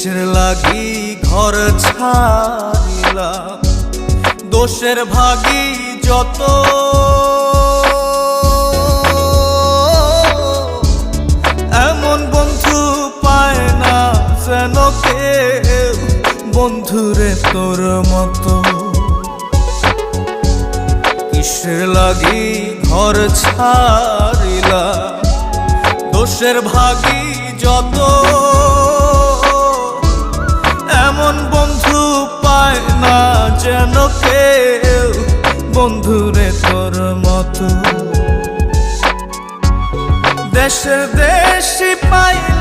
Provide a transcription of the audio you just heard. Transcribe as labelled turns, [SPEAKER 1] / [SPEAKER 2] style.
[SPEAKER 1] কিসের লাগি ঘর ছাড়িলাম, দোষের ভাগী যত এমন বন্ধু পায় না যেন কেউ, বন্ধুরে তোর মতো। কিসের লাগি ঘর ছাড়িলাম, দোষের ভাগী যত এমন বন্ধু পায় না যেন কেউ, বন্ধুরে তোর মতো। দেশের দেশি পাইলে